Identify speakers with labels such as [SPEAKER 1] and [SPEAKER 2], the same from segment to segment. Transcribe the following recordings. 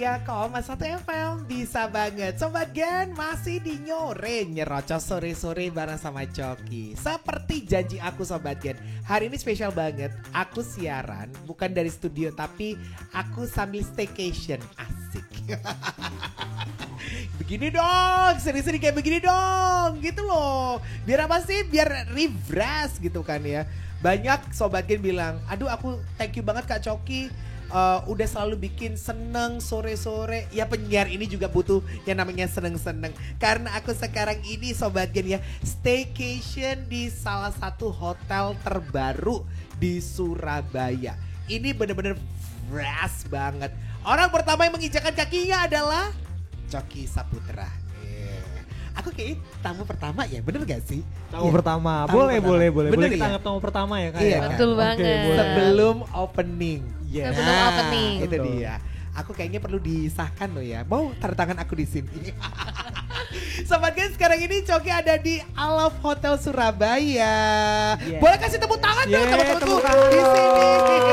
[SPEAKER 1] 103,1 FM bisa banget. Sobat Gen masih di Nyore Nyerocos sore-sore bareng sama Coki. Seperti janji aku Sobat Gen, hari ini spesial banget. Aku siaran bukan dari studio tapi aku sambil staycation. Asik. Begini dong, seri-seri kayak begini dong, gitu loh. Biar apa sih? Biar refresh gitu kan ya. Banyak Sobat Gen bilang, aduh aku thank you banget Kak Coki. Udah selalu bikin seneng sore-sore. Ya penyiar ini juga butuh yang namanya seneng-seneng. Karena aku sekarang ini Sobat Gen ya staycation di salah satu hotel terbaru di Surabaya. Ini bener-bener fresh banget. Orang pertama yang menginjakan kakinya adalah Coki Saputra. Aku kayak tamu pertama ya, bener gak sih?
[SPEAKER 2] Tamu pertama,
[SPEAKER 1] tamu
[SPEAKER 2] boleh.
[SPEAKER 1] Bener
[SPEAKER 2] Boleh kita
[SPEAKER 1] ya?
[SPEAKER 2] anggap tamu pertama ya Kak?
[SPEAKER 1] Iya,
[SPEAKER 3] betul
[SPEAKER 1] kan?
[SPEAKER 3] banget.
[SPEAKER 2] Boleh.
[SPEAKER 1] Sebelum opening.
[SPEAKER 2] Yes.
[SPEAKER 3] Sebelum opening.
[SPEAKER 1] Itu
[SPEAKER 2] Betul.
[SPEAKER 1] dia. Aku kayaknya perlu disahkan loh ya. Mau tanda tangan aku di sini. Sobat Gen, sekarang ini Coki ada di Alaf Hotel Surabaya.
[SPEAKER 2] Yeah.
[SPEAKER 1] Boleh kasih tepuk tangan dong
[SPEAKER 2] Yeah,
[SPEAKER 1] teman-temanku
[SPEAKER 2] tepuk tangan.
[SPEAKER 1] di sini.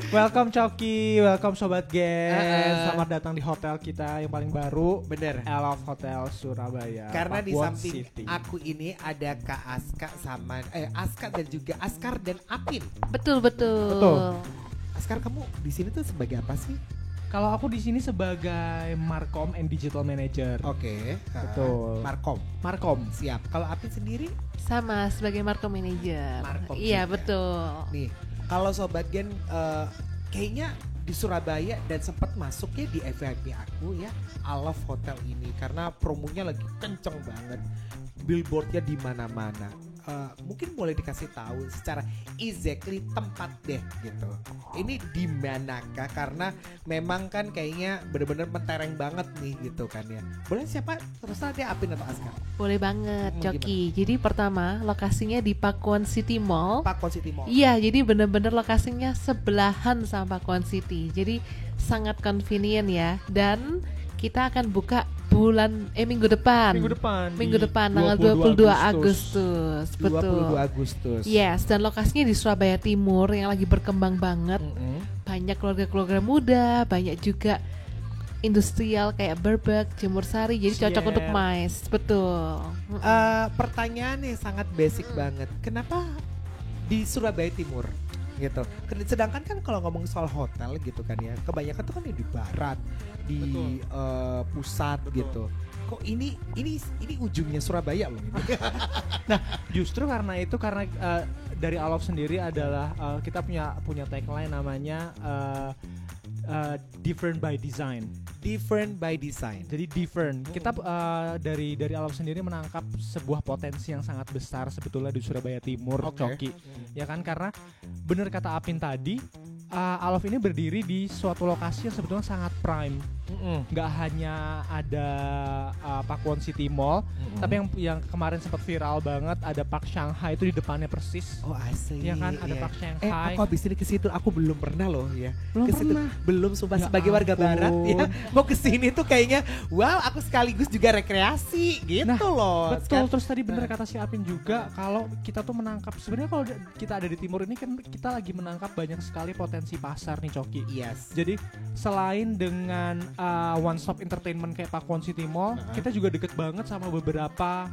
[SPEAKER 2] Welcome Coki, welcome Sobat Gen.
[SPEAKER 1] Uh-uh.
[SPEAKER 2] Selamat datang di hotel kita yang paling baru,
[SPEAKER 1] Bener.
[SPEAKER 2] Elaf Hotel Surabaya.
[SPEAKER 1] Karena di
[SPEAKER 2] Pakuwon
[SPEAKER 1] samping
[SPEAKER 2] City.
[SPEAKER 1] aku ini ada Kak Aska sama Aska dan juga Askar dan Apin.
[SPEAKER 3] Betul.
[SPEAKER 2] Betul.
[SPEAKER 1] Askar, kamu di sini tuh sebagai apa sih?
[SPEAKER 2] Kalau aku di sini sebagai Markom and Digital Manager.
[SPEAKER 1] Oke.
[SPEAKER 2] Betul.
[SPEAKER 1] Markom. Siap. Kalau Apin sendiri?
[SPEAKER 3] Sama sebagai markom manager.
[SPEAKER 1] Markom
[SPEAKER 3] Iya
[SPEAKER 1] juga.
[SPEAKER 3] betul.
[SPEAKER 1] Nih, kalau Sobat Gen kayaknya di Surabaya dan sempat masuk ya di FYP aku ya, Alaf Hotel ini karena promonya lagi kenceng banget. Billboardnya di mana-mana. Mungkin boleh dikasih tahu secara exactly tempat deh gitu. Ini di manakah? Karena memang kan kayaknya benar-benar mentereng banget nih gitu kan ya. Boleh siapa? Terus ada Apin atau Askar?
[SPEAKER 3] Boleh banget
[SPEAKER 1] Gimana?
[SPEAKER 3] Coki. Jadi pertama lokasinya di Pakuwon City Mall.
[SPEAKER 1] Pakuwon City Mall.
[SPEAKER 3] Iya, jadi bener-bener lokasinya sebelahan sama Pakuwon City. Jadi sangat convenient ya. Dan kita akan buka minggu depan. Minggu depan tanggal 22 Agustus.
[SPEAKER 1] 22 Agustus.
[SPEAKER 3] Yes, dan lokasinya di Surabaya Timur yang lagi berkembang banget. Banyak keluarga-keluarga muda, banyak juga industrial kayak Berbek, Jemur Sari. Jadi cocok
[SPEAKER 2] Siap.
[SPEAKER 3] untuk mais. Betul.
[SPEAKER 1] Pertanyaannya sangat basic banget. Kenapa di Surabaya Timur gitu? Sedangkan kan kalau ngomong soal hotel gitu kan ya, kebanyakan tuh kan di barat, di pusat gitu. Kok ini ujungnya Surabaya loh ini.
[SPEAKER 2] Nah, justru karena itu dari Alaf sendiri adalah kita punya tagline namanya different by design.
[SPEAKER 1] Different by design.
[SPEAKER 2] Jadi different. Kita dari Alaf sendiri menangkap sebuah potensi yang sangat besar sebetulnya di Surabaya Timur,
[SPEAKER 1] Oke.
[SPEAKER 2] Coki. Ya kan, karena benar kata Apin tadi, Alaf ini berdiri di suatu lokasi yang sebetulnya sangat prime. Nggak hanya ada Pakuwon City Mall, tapi yang kemarin sempat viral banget ada Park Shanghai itu di depannya persis.
[SPEAKER 1] Oh asli.
[SPEAKER 2] Ya kan, ada
[SPEAKER 1] iya.
[SPEAKER 2] Park Shanghai.
[SPEAKER 1] Aku habis ini ke situ, aku belum pernah loh ya.
[SPEAKER 2] Belum
[SPEAKER 1] Kesitu.
[SPEAKER 2] pernah?
[SPEAKER 1] Belum, sumpah
[SPEAKER 2] Ya
[SPEAKER 1] sebagai warga
[SPEAKER 2] ampun.
[SPEAKER 1] barat ya. Mau ke sini tuh kayaknya wow, aku sekaligus juga rekreasi gitu loh.
[SPEAKER 2] Betul, terus tadi bener kata si Apin juga kalau kita tuh menangkap, sebenarnya kalau kita ada di timur ini kan kita lagi menangkap banyak sekali potensi pasar nih Coki.
[SPEAKER 1] Yes.
[SPEAKER 2] Jadi selain dengan one stop entertainment kayak Pakuwon City Mall, kita juga deket banget sama beberapa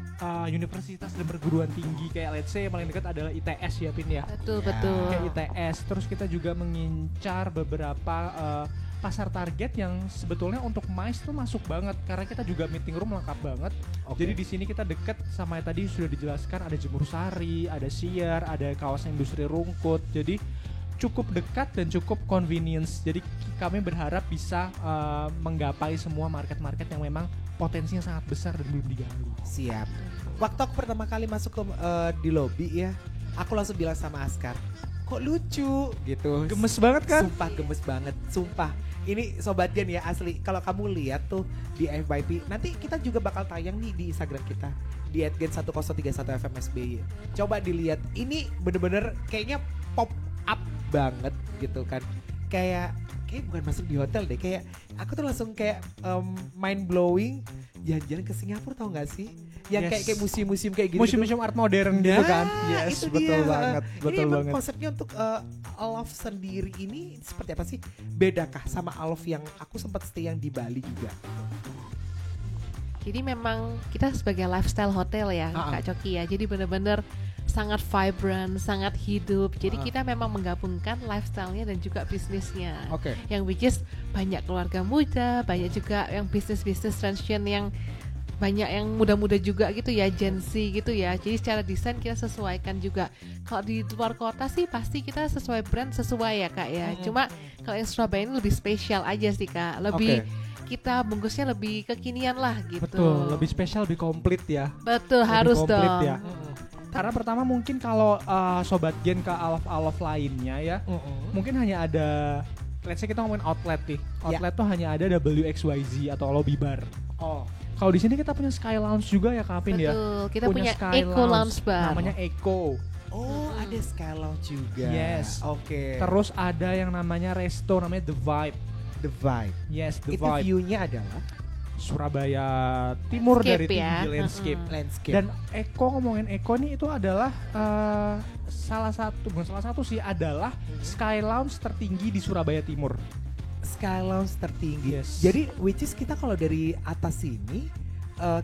[SPEAKER 2] universitas dan perguruan tinggi kayak let's say yang paling dekat adalah ITS ya Pin ya.
[SPEAKER 3] Betul,
[SPEAKER 1] Ya.
[SPEAKER 3] betul.
[SPEAKER 2] Kayak ITS, terus kita juga mengincar beberapa pasar target yang sebetulnya untuk mais tuh masuk banget karena kita juga meeting room lengkap banget.
[SPEAKER 1] Oke.
[SPEAKER 2] Jadi di sini kita deket sama yang tadi sudah dijelaskan, ada Jemur Sari, ada Siar, ada kawasan industri Rungkut. Jadi cukup dekat dan cukup convenience. Jadi kami berharap bisa menggapai semua market-market yang memang potensinya sangat besar dan belum digali.
[SPEAKER 1] Siap. Waktu aku pertama kali masuk ke di lobby ya, aku langsung bilang sama Askar, kok lucu gitu.
[SPEAKER 2] Gemes banget kan?
[SPEAKER 1] Sumpah gemes banget, sumpah. Ini Sobat Gen ya asli. Kalau kamu lihat tuh di FYP, nanti kita juga bakal tayang nih di Instagram kita di @gen1031fmsby. Coba dilihat. Ini bener-bener kayaknya pop up banget gitu kan. Kayak bukan masuk di hotel deh. Kayak aku tuh langsung kayak mind blowing. Jalan-jalan ke Singapura tau gak sih? yang kayak museum-museum kayak gitu.
[SPEAKER 2] Museum art modern gitu kan. Yes,
[SPEAKER 1] itu
[SPEAKER 2] betul
[SPEAKER 1] dia.
[SPEAKER 2] banget. Betul
[SPEAKER 1] ini
[SPEAKER 2] banget.
[SPEAKER 1] Konsepnya untuk Alof sendiri ini seperti apa sih? Bedakah sama Alof yang aku sempat stay yang di Bali juga?
[SPEAKER 3] Jadi memang kita sebagai lifestyle hotel ya, Kak Coki ya. Jadi benar-benar sangat vibrant, sangat hidup. Jadi kita memang menggabungkan lifestyle-nya dan juga bisnisnya. Yang which is banyak keluarga muda, banyak juga yang bisnis-bisnis transient yang banyak yang muda-muda juga gitu ya, Gen Z gitu ya. Jadi secara desain kita sesuaikan juga. Kalau di luar kota sih pasti kita sesuai brand sesuai ya Kak ya. Cuma kalau yang Surabaya ini lebih spesial aja sih Kak. Lebih kita bungkusnya lebih kekinian lah gitu.
[SPEAKER 2] Betul, lebih spesial, lebih komplit ya.
[SPEAKER 3] Betul, lebih harus dong.
[SPEAKER 2] Ya. Karena pertama mungkin kalau Sobat Gen ke Alof lainnya ya, mungkin hanya ada, let's say kita ngomongin outlet nih. Outlet tuh hanya ada WXYZ atau lobby bar. Kalau di sini kita punya Sky Lounge juga ya Kak Apin ya.
[SPEAKER 3] Betul, kita punya Eco Lounge Bar.
[SPEAKER 2] Namanya Eco.
[SPEAKER 1] Ada Sky Lounge juga.
[SPEAKER 2] Yes. Terus ada yang namanya resto namanya The Vibe.
[SPEAKER 1] The Vibe.
[SPEAKER 2] Yes, The
[SPEAKER 1] Itu
[SPEAKER 2] Vibe.
[SPEAKER 1] view-nya adalah
[SPEAKER 2] Surabaya Timur dari tinggi
[SPEAKER 1] landscape.
[SPEAKER 2] Dan Eko, ngomongin Eko nih itu adalah bukan salah satu sih, adalah Sky Lounge tertinggi di Surabaya Timur.
[SPEAKER 1] Sky Lounge tertinggi.
[SPEAKER 2] Yes.
[SPEAKER 1] Jadi which is kita kalau dari atas sini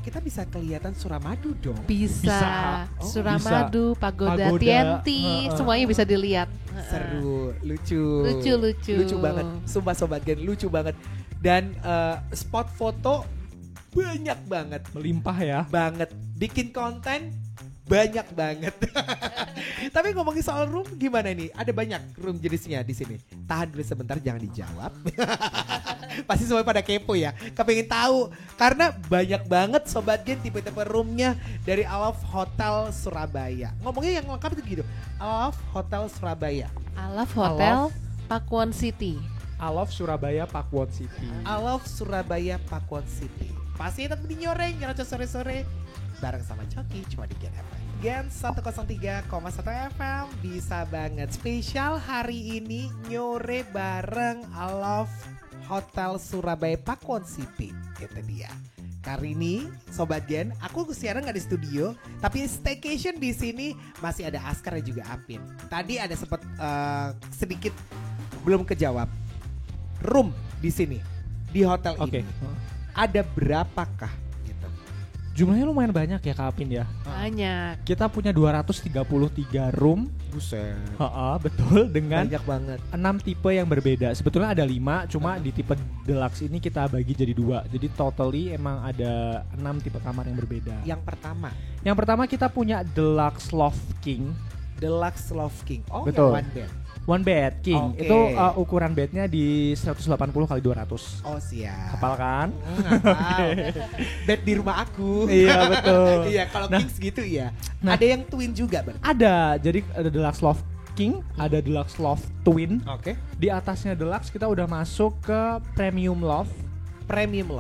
[SPEAKER 1] kita bisa kelihatan Suramadu dong.
[SPEAKER 3] Bisa. Suramadu, Pagoda TNT, semuanya bisa dilihat.
[SPEAKER 1] Seru, lucu banget. Sumpah Sobat Gen, lucu banget. Dan spot foto banyak banget,
[SPEAKER 2] melimpah ya.
[SPEAKER 1] Banget. Bikin konten banyak banget. Tapi ngomongin soal room gimana nih? Ada banyak room jenisnya di sini. Tahan dulu sebentar, jangan dijawab. Pasti semua pada kepo ya, kepengen tahu karena banyak banget Sobat Gen tipe-tipe roomnya dari Alof Hotel Surabaya. Ngomongnya yang lengkap itu gitu, Alof Hotel Surabaya,
[SPEAKER 3] Alof Hotel Pakuwon City,
[SPEAKER 2] Alof Surabaya Pakuwon City,
[SPEAKER 1] Alof Surabaya Pakuwon City. Pasti tetap di nyoreng nyerocos sore-sore bareng sama Coki cuma di Gen FM. Gen 103,1 FM bisa banget. Spesial hari ini nyore bareng Alof Hotel Surabaya Pakuwon City. Itu dia. Kali ini Sobat Gen, aku siaran nggak di studio, tapi staycation di sini masih ada Askar dan juga Apin. Tadi ada sempat sedikit belum kejawab. Room di sini di hotel ini ada berapakah? Gitu.
[SPEAKER 2] Jumlahnya lumayan banyak ya Kak Apin ya.
[SPEAKER 3] Banyak.
[SPEAKER 2] Kita punya 233 room.
[SPEAKER 1] Buset.
[SPEAKER 2] Betul, dengan
[SPEAKER 1] banyak banget.
[SPEAKER 2] 6 tipe yang berbeda. Sebetulnya ada 5, cuma di tipe deluxe ini kita bagi jadi 2. Jadi totally emang ada 6 tipe kamar yang berbeda.
[SPEAKER 1] Yang pertama
[SPEAKER 2] kita punya Deluxe Loft King.
[SPEAKER 1] Deluxe Loft King.
[SPEAKER 2] Betul.
[SPEAKER 1] Yang one bed.
[SPEAKER 2] One bed king. Itu ukuran bednya di 180 kali 200.
[SPEAKER 1] Oh siap.
[SPEAKER 2] Hafal kan?
[SPEAKER 1] Bed di rumah aku.
[SPEAKER 2] Iya betul.
[SPEAKER 1] Iya kalau king segitu ya. Ada yang twin juga berarti?
[SPEAKER 2] Ada. Jadi ada Deluxe Loft King, ada Deluxe Loft Twin. Di atasnya Deluxe kita udah masuk ke Premium Loft. Premium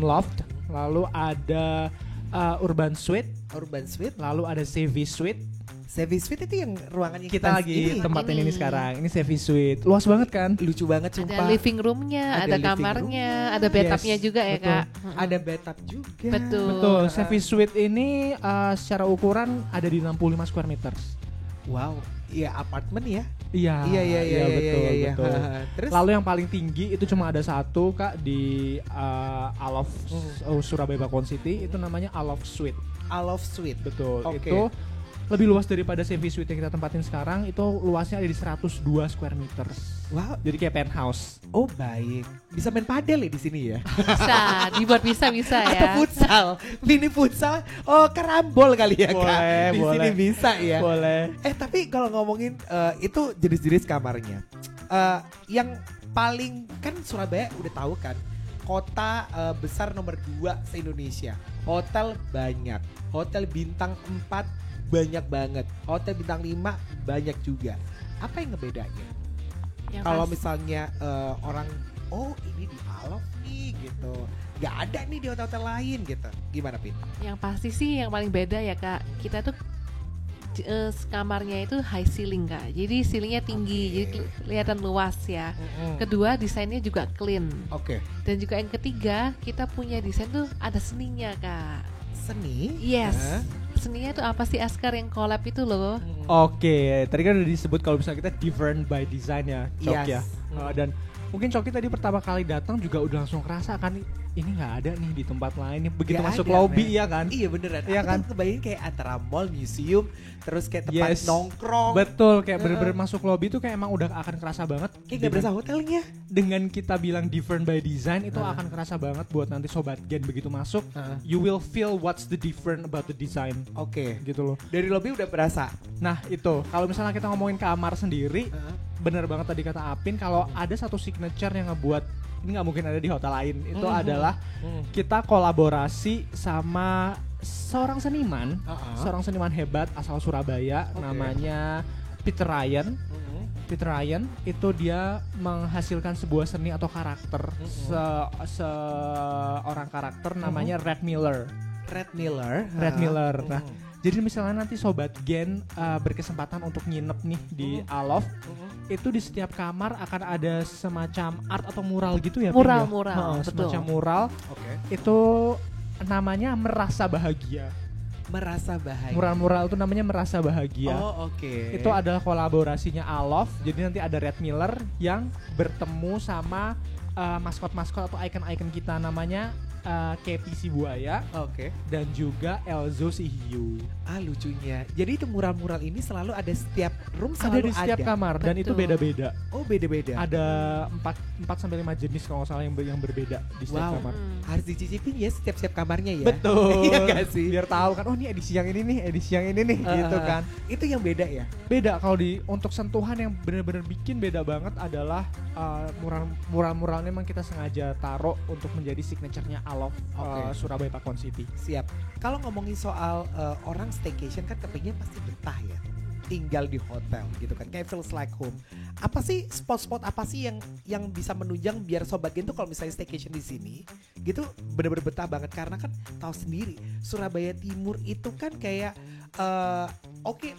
[SPEAKER 2] Loft. Lalu ada Urban Suite. Lalu ada Savvy Suite.
[SPEAKER 1] Savvy Suite itu yang ruangannya
[SPEAKER 2] kita lagi tempatin ini sekarang. Ini Savvy Suite. Luas banget kan?
[SPEAKER 1] Lucu banget sumpah.
[SPEAKER 3] Ada living roomnya, ada kamarnya, ada bathtubnya juga ya Kak.
[SPEAKER 1] Ada bathtub juga.
[SPEAKER 3] Betul.
[SPEAKER 2] Savvy Suite ini secara ukuran ada di 65 square meters.
[SPEAKER 1] Wow, iya apartemen ya?
[SPEAKER 2] Iya betul.
[SPEAKER 1] Terus?
[SPEAKER 2] Lalu yang paling tinggi itu cuma ada satu Kak di Alof Surabaya Pakuwon City, itu namanya Alof Suite.
[SPEAKER 1] Alof Suite.
[SPEAKER 2] Betul. Itu lebih luas daripada Savvy Suite yang kita tempatin sekarang. Itu luasnya ada di 102 square meters.
[SPEAKER 1] Wow,
[SPEAKER 2] jadi kayak penthouse.
[SPEAKER 1] Oh baik, bisa main padel ya di sini ya?
[SPEAKER 3] Bisa, dibuat bisa ya.
[SPEAKER 1] Atau futsal, mini futsal. Oh karambol kali ya Kak. Di sini bisa ya.
[SPEAKER 2] Boleh.
[SPEAKER 1] Tapi kalau ngomongin itu jenis-jenis kamarnya, yang paling kan Surabaya udah tahu kan, kota besar nomor 2 se-Indonesia. Hotel banyak, hotel bintang 4 banyak banget, hotel bintang 5 banyak juga. Apa yang ngebedanya? Kalau misalnya orang, oh ini di Alof nih gitu, gak ada nih di hotel-hotel lain gitu. Gimana Pin?
[SPEAKER 3] Yang pasti sih yang paling beda ya Kak, kita tuh kamarnya itu high ceiling Kak, jadi ceilingnya tinggi, jadi kelihatan luas ya. Kedua desainnya juga clean. Dan juga yang ketiga kita punya desain tuh ada seninya Kak.
[SPEAKER 1] seni.
[SPEAKER 3] Yes. Seninya itu apa sih Askar yang collab itu loh?
[SPEAKER 2] Oke, tadi kan udah disebut kalau misalnya kita different by design ya, Cok ya.
[SPEAKER 1] Yes.
[SPEAKER 2] Dan mungkin Coki tadi pertama kali datang juga udah langsung kerasa kan ini nggak ada nih di tempat lain. Begitu
[SPEAKER 1] Gak
[SPEAKER 2] masuk
[SPEAKER 1] ada,
[SPEAKER 2] lobby
[SPEAKER 1] men.
[SPEAKER 2] ya kan?
[SPEAKER 1] Iya beneran.
[SPEAKER 2] Iya
[SPEAKER 1] Aku
[SPEAKER 2] kan?
[SPEAKER 1] tuh kebayang kayak antara mall, museum, terus kayak tempat
[SPEAKER 2] Yes.
[SPEAKER 1] nongkrong.
[SPEAKER 2] Betul, kayak bener-bener masuk lobby tuh kayak emang udah akan kerasa banget.
[SPEAKER 1] Kayak gak berasa hotelnya.
[SPEAKER 2] Dengan kita bilang different by design itu akan kerasa banget buat nanti sobat Gen begitu masuk, you will feel what's the different about the design.
[SPEAKER 1] Oke.
[SPEAKER 2] Gitu loh.
[SPEAKER 1] Dari lobby udah berasa.
[SPEAKER 2] Nah itu kalau misalnya kita ngomongin kamar sendiri, bener banget tadi kata Apin kalau ada satu signature yang ngebuat ini nggak mungkin ada di hotel lain itu adalah kita kolaborasi sama seorang seniman hebat asal Surabaya namanya Peter Ryan. Peter Ryan itu dia menghasilkan sebuah seni atau karakter seorang karakter namanya Red Miller. Nah, jadi misalnya nanti sobat Gen berkesempatan untuk nginep nih di Aloft, itu di setiap kamar akan ada semacam art atau mural gitu ya.
[SPEAKER 3] Mural,
[SPEAKER 2] betul. Semacam
[SPEAKER 3] betul.
[SPEAKER 2] mural. Itu namanya Merasa Bahagia. Mural-mural itu namanya Merasa Bahagia.
[SPEAKER 1] Oh, oke.
[SPEAKER 2] Itu adalah kolaborasinya Aloft. Jadi nanti ada Red Miller yang bertemu sama maskot-maskot atau icon-icon kita namanya Kepi si buaya, dan juga Elzo si hiu.
[SPEAKER 1] Lucunya. Jadi itu mural-mural ini selalu ada setiap room,
[SPEAKER 2] Ada di setiap kamar. Dan itu beda-beda.
[SPEAKER 1] Oh, beda-beda.
[SPEAKER 2] Ada 4 sampai 5 jenis kalau nggak salah yang berbeda di setiap kamar.
[SPEAKER 1] Harus dicicipin ya setiap kamarnya ya.
[SPEAKER 2] Betul.
[SPEAKER 1] Iya gak sih?
[SPEAKER 2] Biar tahu kan, oh ini edisi yang ini nih, gitu kan.
[SPEAKER 1] Itu yang beda ya.
[SPEAKER 2] Beda kalau untuk sentuhan yang benar-benar bikin beda banget adalah mural-muralnya memang kita sengaja taruh untuk menjadi signature-nya Aloft Surabaya Pakuan City.
[SPEAKER 1] Siap. Kalau ngomongin soal orang staycation kan kepingin pasti betah ya, tinggal di hotel gitu kan, kayak feels like home. Apa sih spot-spot apa sih yang bisa menunjang biar sobat Gen tuh kalau misalnya staycation di sini gitu bener-bener betah banget, karena kan tahu sendiri Surabaya Timur itu kan kayak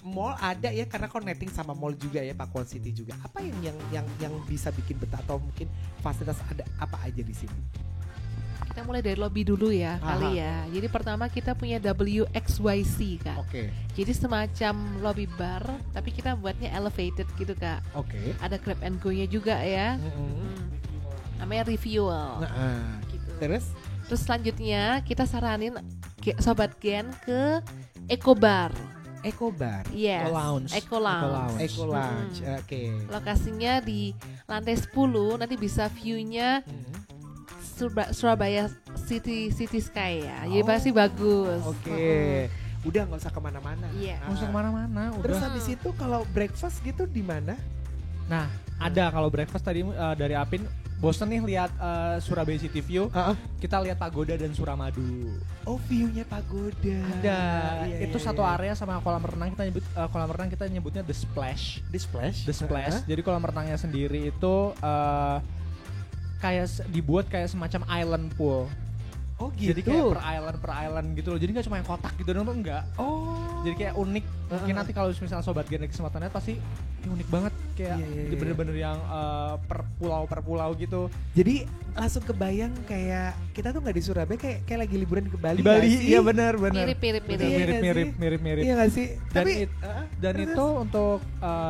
[SPEAKER 1] mall ada ya karena connecting sama mall juga ya, Pakuan City juga. Apa yang bisa bikin betah, atau mungkin fasilitas ada apa aja di sini?
[SPEAKER 3] Kita mulai dari lobby dulu ya kali ya. Jadi pertama kita punya WXYC Kak. Jadi semacam lobby bar tapi kita buatnya elevated gitu Kak. Ada grab and go-nya juga ya. Namanya Refuel. Gitu. Terus selanjutnya kita saranin sobat Gen ke Eco Bar. Yes. Eco Lounge. Lokasinya di lantai 10, nanti bisa view-nya Surabaya City Sky ya. Jadi pasti bagus.
[SPEAKER 1] Udah nggak usah kemana-mana.
[SPEAKER 2] Nggak usah kemana-mana.
[SPEAKER 1] Terus habis itu kalau breakfast gitu di mana?
[SPEAKER 2] Nah, ada kalau breakfast tadi dari Apin bosen nih lihat Surabaya City View. Kita lihat Pagoda dan Suramadu.
[SPEAKER 1] Oh, view-nya Pagoda.
[SPEAKER 2] Ada. Itu satu area sama kolam renang, kita nyebutnya The Splash. Jadi kolam renangnya sendiri itu kayak dibuat kayak semacam island pool.
[SPEAKER 1] Oh gitu.
[SPEAKER 2] Jadi kayak per island gitu loh. Jadi nggak cuma yang kotak gitu dong, enggak. Jadi kayak unik. Mungkin nanti kalau misalnya sobat Gen kesempatan lihat pasti unik banget, kayak bener-bener yang per pulau gitu.
[SPEAKER 1] Jadi langsung kebayang kayak kita tuh nggak di Surabaya, kayak lagi liburan ke Bali.
[SPEAKER 2] Di Bali, iya benar.
[SPEAKER 3] Mirip.
[SPEAKER 1] Iya nggak sih?
[SPEAKER 2] Dan itu untuk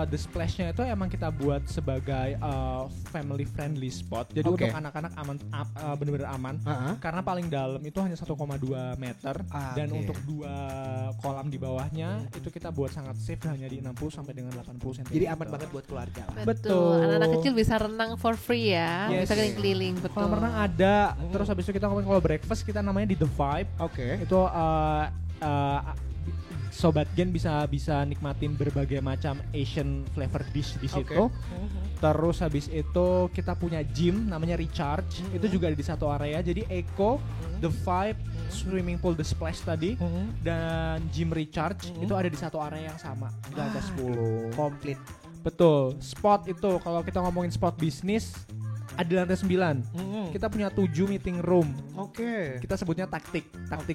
[SPEAKER 2] The Splash-nya itu emang kita buat sebagai family friendly spot. Jadi untuk anak-anak aman, bener-bener aman. Karena paling dalam itu hanya 1,2 meter dan untuk 2 kolam di bawahnya itu kita buat sangat safe, hanya di 60 sampai dengan 80 cm.
[SPEAKER 1] Jadi aman banget buat keluarga lah.
[SPEAKER 3] Betul. Anak-anak kecil bisa renang for free ya. Bisa keliling-keliling. Betul.
[SPEAKER 2] Kolam renang ada. Terus habis itu kita ngomongin kalau breakfast kita namanya di The Vibe. Itu sobat Gen bisa nikmatin berbagai macam Asian flavor dish di situ. Terus habis itu kita punya gym namanya Recharge. Itu juga ada di satu area. Jadi Eco, The Vibe, swimming pool The Splash tadi, dan gym Recharge itu ada di satu area yang sama di lantai 10.
[SPEAKER 1] Komplit.
[SPEAKER 2] Betul. Spot itu kalau kita ngomongin spot bisnis ada di lantai 9. Kita punya 7 meeting room. Kita sebutnya taktik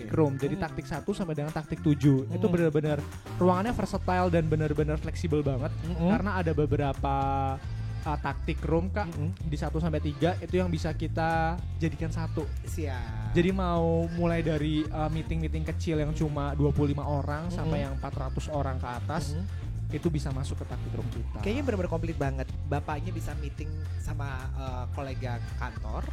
[SPEAKER 2] room. Jadi taktik 1 sampai dengan taktik 7. Itu benar-benar ruangannya versatile dan benar-benar fleksibel banget. Karena ada beberapa taktik room Kak, di 1 sampai 3 itu yang bisa kita jadikan satu.
[SPEAKER 1] Siap.
[SPEAKER 2] Jadi mau mulai dari meeting-meeting kecil yang cuma 25 orang sampai yang 400 orang ke atas, itu bisa masuk ke taktik room kita.
[SPEAKER 1] Kayaknya benar-benar komplit banget. Bapaknya bisa meeting sama kolega kantor,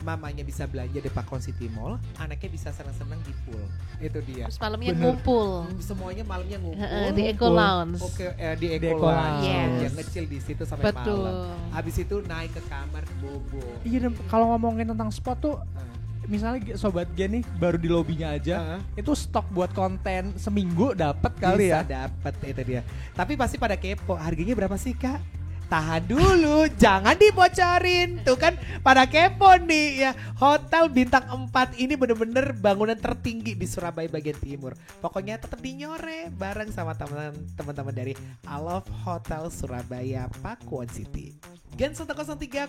[SPEAKER 1] mamanya bisa belanja di Pakon City Mall, anaknya bisa senang-senang di pool. Itu dia.
[SPEAKER 3] Terus malamnya ngumpul.
[SPEAKER 1] Semuanya malamnya ngumpul.
[SPEAKER 3] Di Eco Lounge.
[SPEAKER 1] Oke, di Eco Lounge.
[SPEAKER 3] Yes.
[SPEAKER 1] Yang ngecil di situ sampai
[SPEAKER 3] Betul.
[SPEAKER 1] malam. Habis itu naik ke kamar bobo.
[SPEAKER 2] Iya, dan kalau ngomongin tentang spot tuh, misalnya Sobat Gen nih baru di lobbynya aja, itu stok buat konten seminggu dapat kali
[SPEAKER 1] bisa
[SPEAKER 2] ya.
[SPEAKER 1] dapat itu dia. Tapi pasti pada kepo, harganya berapa sih Kak? Tahan dulu, jangan dibocorin. Tuh kan pada kepo nih ya. Hotel bintang 4 ini bener-bener bangunan tertinggi di Surabaya bagian timur. Pokoknya tetap di Nyore bareng sama teman-teman dari I Love Hotel Surabaya Pakuwon City. Gen 103,1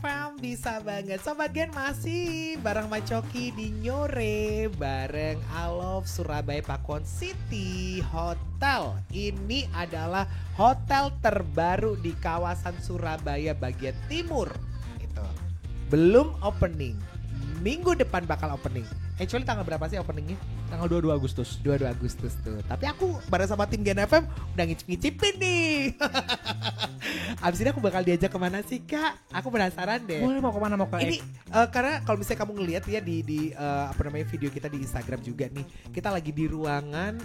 [SPEAKER 1] FM bisa banget. Sobat Gen masih bareng Macoki di Nyore bareng I Love Surabaya Pakuwon City Hotel. Ini adalah hotel terbaru di kawasan Surabaya bagian timur. Itu belum opening. Minggu depan bakal opening. Actually tanggal berapa sih openingnya?
[SPEAKER 2] Tanggal 22 Agustus.
[SPEAKER 1] 22 Agustus tuh. Tapi aku bareng sama tim Gen FM udah ngicip-ngicipin nih. Abis ini aku bakal diajak kemana sih Kak? Aku penasaran deh.
[SPEAKER 2] Boleh mau kemana, mau ke
[SPEAKER 1] Ini karena kalau misalnya kamu ngelihat ya di apa namanya video kita di Instagram juga nih, kita lagi di ruangan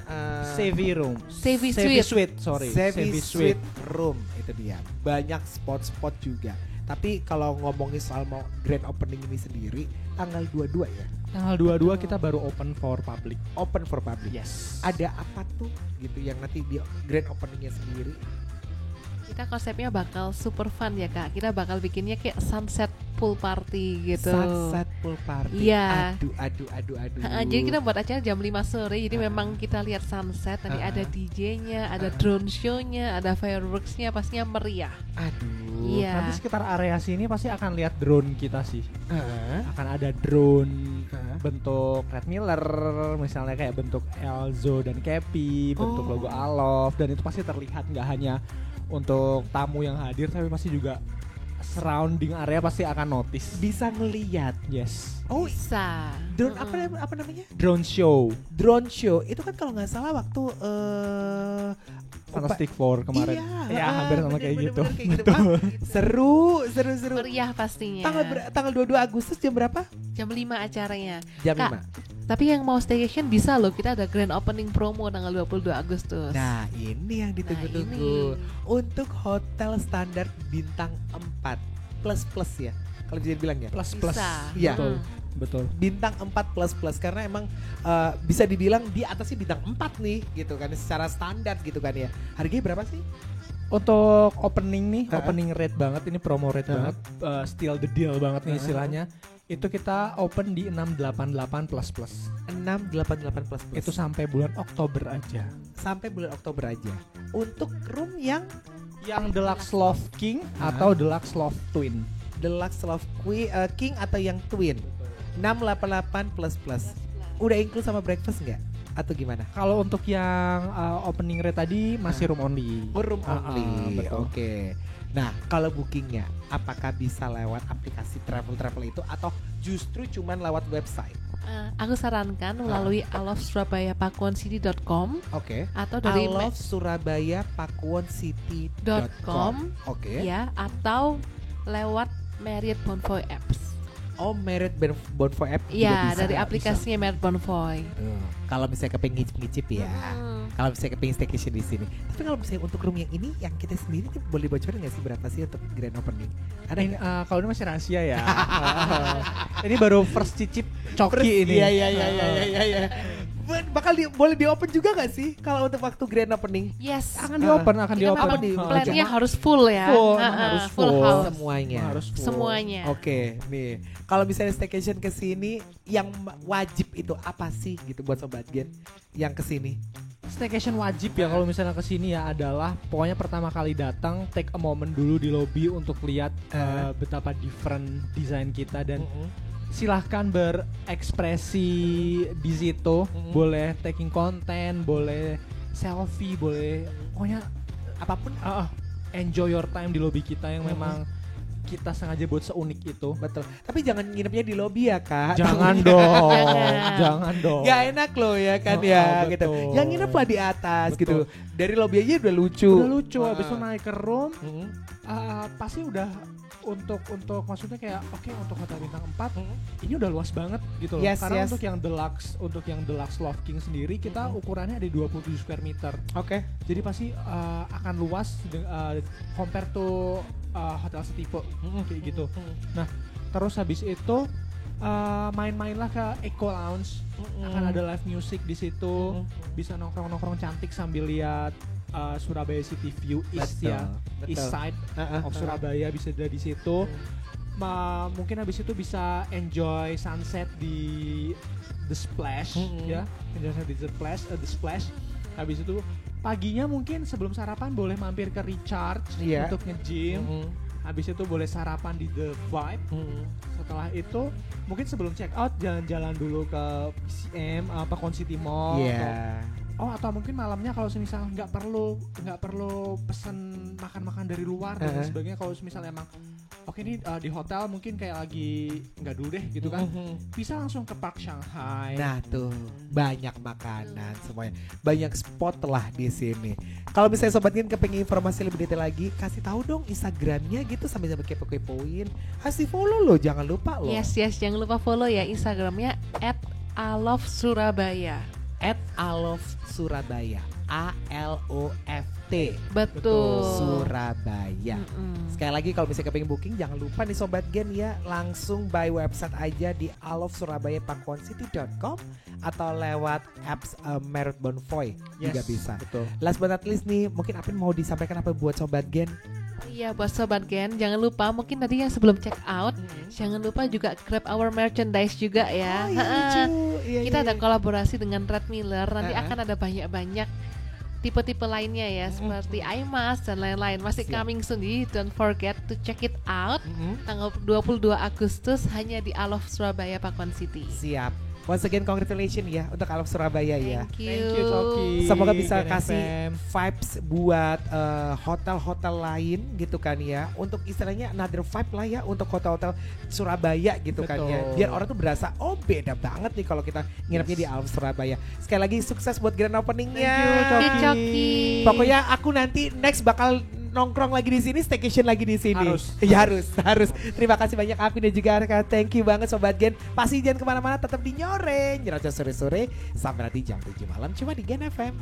[SPEAKER 2] Savvy Room.
[SPEAKER 3] Savvy
[SPEAKER 2] Suite, sorry.
[SPEAKER 1] Savvy Suite Room itu dia. Banyak spot-spot juga. Tapi kalau ngomongin soal mau grand opening ini sendiri tanggal 22 ya.
[SPEAKER 2] Tanggal 22 kita baru open for public.
[SPEAKER 1] Open for public.
[SPEAKER 2] Yes.
[SPEAKER 1] Ada apa tuh gitu yang nanti di grand openingnya sendiri?
[SPEAKER 3] Kita konsepnya bakal super fun ya Kak. Kita bakal bikinnya kayak sunset pool party gitu.
[SPEAKER 1] Sunset pool party.
[SPEAKER 3] Iya.
[SPEAKER 1] Aduh.
[SPEAKER 3] Jadi kita buat acara jam 5 sore. Jadi memang kita lihat sunset. Nanti ada DJ-nya, ada drone show-nya, ada fireworks-nya, pastinya meriah.
[SPEAKER 1] Aduh.
[SPEAKER 3] Iya.
[SPEAKER 2] Nanti sekitar area sini pasti akan lihat drone kita sih. Akan ada drone bentuk Red Miller, misalnya kayak bentuk Elzo dan Kepi, bentuk logo Alof, dan itu pasti terlihat nggak hanya untuk tamu yang hadir, tapi pasti juga surrounding area pasti akan notice.
[SPEAKER 1] Bisa ngeliat.
[SPEAKER 2] Yes.
[SPEAKER 1] Oh,
[SPEAKER 3] Bisa.
[SPEAKER 1] drone apa namanya?
[SPEAKER 2] Drone show.
[SPEAKER 1] Drone show. Itu kan kalau nggak salah waktu
[SPEAKER 2] Fantastic Four kemarin.
[SPEAKER 1] Iya,
[SPEAKER 2] Hampir sama kayak gitu.
[SPEAKER 1] Betul. Seru.
[SPEAKER 3] Meriah pastinya.
[SPEAKER 1] Tanggal 22 Agustus jam berapa?
[SPEAKER 3] Jam 5 acaranya.
[SPEAKER 1] Jam
[SPEAKER 3] Kak,
[SPEAKER 1] 5.
[SPEAKER 3] Tapi yang mau staycation bisa loh. Kita ada grand opening promo tanggal 22 Agustus.
[SPEAKER 1] Nah, ini yang ditunggu-tunggu. Untuk hotel standar bintang 4 plus ya. Kalau bisa dibilang ya.
[SPEAKER 2] Plus.
[SPEAKER 3] Bisa.
[SPEAKER 1] Iya.
[SPEAKER 2] Betul.
[SPEAKER 1] Bintang 4 plus karena emang bisa dibilang di atasnya bintang 4 nih gitu kan secara standar gitu kan ya. Harganya berapa sih?
[SPEAKER 2] Untuk opening nih, opening rate banget, ini promo rate banget, still the deal banget nih istilahnya. Itu kita open di 688 plus.
[SPEAKER 1] 688 plus.
[SPEAKER 2] Itu sampai bulan Oktober aja.
[SPEAKER 1] Sampai bulan Oktober aja. Untuk room yang
[SPEAKER 2] Deluxe Love King atau Deluxe Love Twin.
[SPEAKER 1] Deluxe Love King atau yang Twin. 688 plus. Udah include sama breakfast nggak? Atau gimana?
[SPEAKER 2] Kalau untuk yang opening rate tadi masih room only.
[SPEAKER 1] Room only.
[SPEAKER 2] Betul.
[SPEAKER 1] Oke. Nah, kalau bookingnya apakah bisa lewat aplikasi travel itu atau justru cuman lewat website?
[SPEAKER 3] Aku sarankan melalui ilovesurabayapakuwoncity.com.
[SPEAKER 1] Oke.
[SPEAKER 3] Atau dari
[SPEAKER 1] ilovesurabayapakuwoncity.com. Oke.
[SPEAKER 3] Ya, atau lewat Marriott Bonvoy Apps.
[SPEAKER 1] Oh, Marriott Bonvoy app.
[SPEAKER 3] Iya,
[SPEAKER 1] juga bisa.
[SPEAKER 3] dari aplikasinya Marriott Bonvoy.
[SPEAKER 1] Kalau misalnya kepengen ngicip ya. Kalau misalnya kepengen staycation di sini. Tapi kalau misalnya untuk room yang ini, yang kita sendiri boleh bocorin nggak sih berapa sih untuk grand opening? Ada
[SPEAKER 2] Ini kalau ini masih rahasia ya. Ini baru first cicip Coki ini.
[SPEAKER 1] Iya. Boleh di open juga gak sih kalau untuk waktu grand opening?
[SPEAKER 3] Yes.
[SPEAKER 2] Akan di open.
[SPEAKER 3] Memang plannya harus full ya.
[SPEAKER 2] Harus full.
[SPEAKER 3] House.
[SPEAKER 1] Semuanya.
[SPEAKER 2] Harus full.
[SPEAKER 3] Semuanya.
[SPEAKER 1] Oke, nih. Kalau misalnya staycation ke sini yang wajib itu apa sih gitu buat sobat Gen yang ke sini?
[SPEAKER 2] Staycation wajib ya kalau misalnya kesini ya adalah pokoknya pertama kali datang take a moment dulu di lobby untuk lihat betapa different desain kita dan silahkan berekspresi di situ, boleh taking konten, boleh selfie, boleh pokoknya
[SPEAKER 1] Apapun
[SPEAKER 2] enjoy your time di lobby kita yang memang kita sengaja buat seunik itu.
[SPEAKER 1] Betul. Tapi jangan nginepnya di lobby ya Kak.
[SPEAKER 2] Jangan dong, jangan dong.
[SPEAKER 1] Gak enak loh ya kan ya gitu. Yang nginep lah di atas gitu. Dari lobby aja udah lucu.
[SPEAKER 2] Udah lucu. Abis itu naik ke room, pasti udah untuk maksudnya kayak oke, untuk hotel bintang 4 ini udah luas banget gitu loh. Karena untuk yang deluxe Love King sendiri kita ukurannya ada 27 square meter.
[SPEAKER 1] Oke.
[SPEAKER 2] Jadi pasti akan luas compare to hotel setipe kayak gitu. Nah, terus habis itu main-mainlah ke Eco Lounge. Akan ada live music di situ. Bisa nongkrong-nongkrong cantik sambil lihat Surabaya City View East, ya, East Side of Surabaya bisa ada di situ. Mungkin habis itu bisa enjoy sunset di The Splash, ya, enjoy di The Splash. Habis itu paginya mungkin sebelum sarapan boleh mampir ke Recharge untuk nge-gym. Habis itu boleh sarapan di The Vibe. Setelah itu mungkin sebelum check out jalan-jalan dulu ke PCM, Pacon City Mall. Atau mungkin malamnya kalau semisal nggak perlu pesen makan dari luar dan sebagainya. Kalau semisal emang oke ini di hotel mungkin kayak lagi nggak dulu deh gitu kan, bisa langsung ke Park Shanghai.
[SPEAKER 1] Nah tuh banyak makanan semuanya, banyak spot lah di sini. Kalau misalnya Sobat Gen kepengen informasi lebih detail lagi, kasih tahu dong Instagramnya gitu sambil kepo-kepoin. Harus di follow loh, jangan lupa loh.
[SPEAKER 3] Yes, jangan lupa follow ya Instagramnya @alofsurabaya.
[SPEAKER 1] @alofsurabaya, ALOFT.
[SPEAKER 3] Betul.
[SPEAKER 1] Surabaya. Sekali lagi kalau misalnya kepengen booking, jangan lupa nih Sobat Gen ya, langsung by website aja di alofsurabaya.paconcity.com atau lewat apps Marriott Bonvoy juga bisa.
[SPEAKER 2] Betul.
[SPEAKER 1] Last but not least nih, mungkin Apin mau disampaikan apa buat Sobat Gen?
[SPEAKER 3] Iya, buat Sobat Gen, jangan lupa mungkin tadi yang sebelum check out, jangan lupa juga grab our merchandise juga ya. Kita ada kolaborasi dengan Red Miller, nanti akan ada banyak tipe-tipe lainnya ya, seperti iMask dan lain-lain. Masih coming soon, jadi don't forget to check it out. Tanggal 22 Agustus hanya di Alof Surabaya Pacon City.
[SPEAKER 1] Siap. Once again congratulations ya untuk Alof Surabaya ya.
[SPEAKER 3] Thank you
[SPEAKER 2] Coki.
[SPEAKER 1] Semoga bisa
[SPEAKER 2] Gen
[SPEAKER 1] kasih
[SPEAKER 2] FM.
[SPEAKER 1] vibes buat hotel-hotel lain gitu kan ya. Untuk istilahnya another vibe lah ya untuk hotel-hotel Surabaya gitu kan ya. Biar orang tuh berasa beda banget nih kalau kita nginepnya di Alof Surabaya. Sekali lagi sukses buat grand openingnya.
[SPEAKER 2] Thank you,
[SPEAKER 3] Coki.
[SPEAKER 1] Pokoknya aku nanti next bakal nongkrong lagi di sini, staycation lagi di sini. Harus. Terima kasih banyak Apin dan juga Arka. Thank you banget Sobat Gen. Pasti jangan kemana-mana, tetap di Nyore. Nyerocos sore-sore sampai nanti jam 7 malam cuma di Gen FM.